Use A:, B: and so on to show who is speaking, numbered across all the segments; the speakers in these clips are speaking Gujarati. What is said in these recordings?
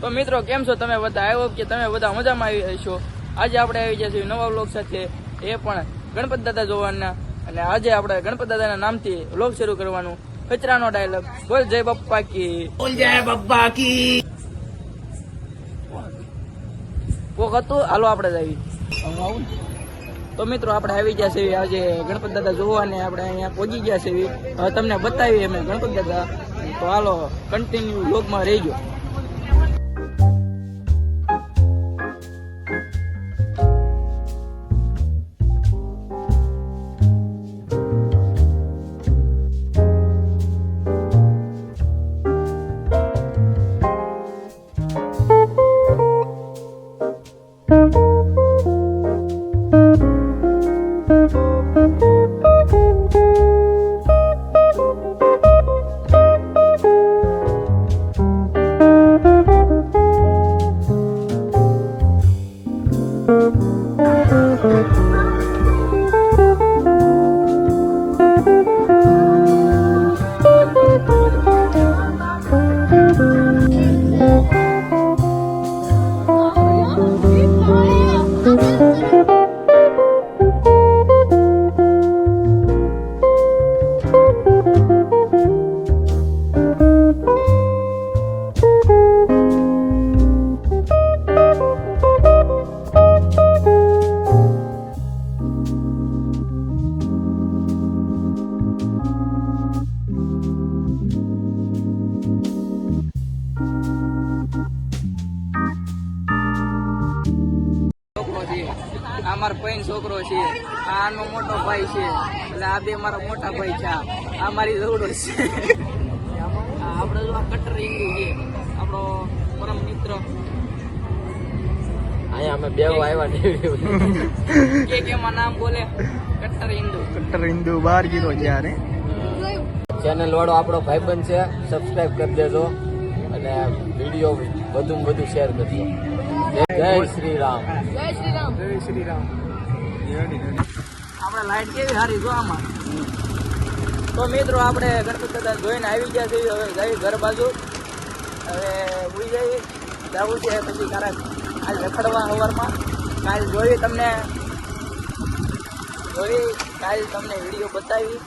A: તો મિત્રો કેમ છો તમે બધા? આવ્યો કે તમે બધા મજામાં આવી હશો. આજે આપણે આવી ગયા છીએ નવા વ્લોગ સાથે, એ પણ ગણપત દાદા જોવાના. અને આજે આપણે ગણપત દાદાના નામથી વ્લોગ શરૂ કરવાનું. કચરાનો ડાયલોગ, બોલ જય બપ્પા કી, બોલ જય બપ્પા કી. કોક હતું, હાલો આપણે જ આવી. તો મિત્રો આપણે આવી ગયા છે આજે ગણપત દાદા જોવા, ને આપણે અહીંયા પહોંચી ગયા છે. હવે તમને બતાવીએ અમે ગણપત દાદા. તો હાલો કન્ટિન્યુ વ્લોગમાં રહેજો. આ મારો પૈન છોકરો છે, આનો મોટો ભાઈ છે, એટલે આ બે મારા મોટા ભાઈ છે. આ મારી દોડો છે. આપડે જો આ કટર ઇંગુ છે, આપણો પરમ મિત્ર.
B: અહીંયા અમે બે આવ્યા
A: કે માં નામ બોલે કટ્ટર હિન્દુ
C: બહાર ગયો જ્યારે
B: ચેનલ વાળો આપણો ભાઈબંધ છે. સબસ્ક્રાઇબ કરી દેજો અને વિડીયો વધુ શેર કરજો. જય શ્રી રામ.
A: જય શ્રી રામ. જય શ્રી રામ. આપણે લાઈટ કેવી સારી જો આમાં. તો મિત્રો આપણે ગણપત દાદા જોઈને આવી ગયા છીએ. હવે જઈ ઘર બાજુ, હવે ઉઈ જઈ જવું છે. પછી ક્યારેક આજ રખડવા સવારમાં કાલ કાલ તમને વિડીયો બતાવી.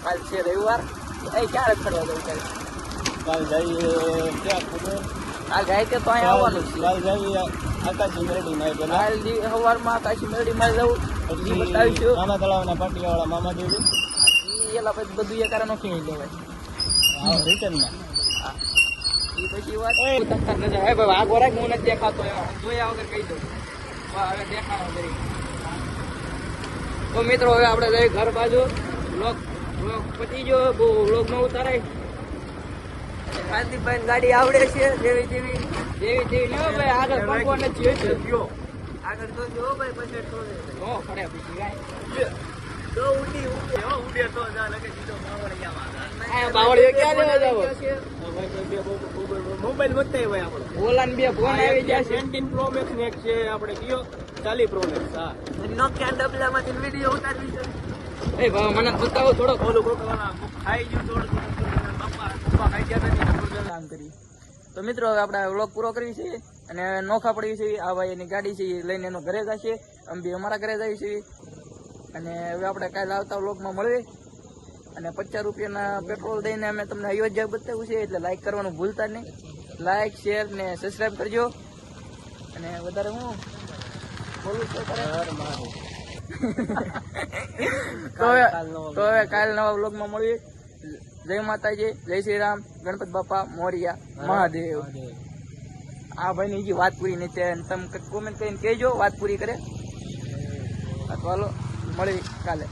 A: કાલ છે રવિવાર. ક્યાં રખડવા જવું કાલે?
C: કાલ જઈએ ક્યાં ખબર?
A: કાલ જાય તો અહીંયા આવવાનું છે.
C: કાલ જઈએ આકાશી મેરડીમાં.
A: કાલ સવારમાં આકાશી મેરડીમાં જવું, પછી બતાવીશું.
C: મામા તળાવના પાટિયાવાળા મામા દેવી
A: એલા પછી બધું એ કારણ નોખી લેવાય
C: રિટર્નમાં.
A: એ પછી વાત આગો રાખ, હું નથી દેખાતો એમાં જોયા વગર કહી દઉં. હવે દેખાડો કરી. તો મિત્રો હવે આપણે જઈએ ઘર બાજુ. વ્લોગ પતી ગયો, બહુ વ્લોગ ન ઉતારાય. કાંતિભાઈ ગાડી આવડે છે જેવી તેવી ન ભાઈ. આગળ પંખો નથી આગળ તો જો ભાઈ પછી તો ખડે પછી ગાય બાવળીઓ ક્યાં લેવા જાવ?
C: મોબાઈલ બતાવી ભાઈ આપણો.
A: ઓલા બે ફોન આવી ગયા છે.
C: 17 Pro Max ને એક છે આપણે કયો 40 Pro Max. હા
A: નોકિયા ડબલામાંથી વિડીયો ઉતારવી છે. એ ભાઈ મને બતાવો થોડો.
C: ઓલું કોકવાના ખાઈ ગયું થોડું પપ્પા ખાઈ ગયા નથી
A: કામ કરી. તો મિત્રો હવે આપણે વ્લોગ પૂરો કરવી છે અને નોખા પડવી છે. આ ભાઈ એની ગાડી છે એ લઈને એનો ઘરે જશે, અમે બી અમારા ઘરે જઈએ છીએ. અને હવે આપણે કાલે આવતા વ્લોગમાં મળીએ. અને 50 રૂપિયાના પેટ્રોલ દઈને અમે તમને અયોધ્યા બતાવ્યું છે. એટલે લાઈક કરવાનું ભૂલતા નહીં. લાઈક, શેર ને સબસ્ક્રાઈબ કરજો. અને વધારે હું બોલું છું તો હવે કાલે નવા વ્લોગમાં મળીએ. જય માતાજી, જય શ્રી રામ, ગણપત બાપા મોરિયા, મહાદેવ. આ ભાઈની હજી વાત પૂરી નથી. તમે કોમેન્ટ કરીને કહેજો વાત પૂરી કરે. હાલો મળી કાલે.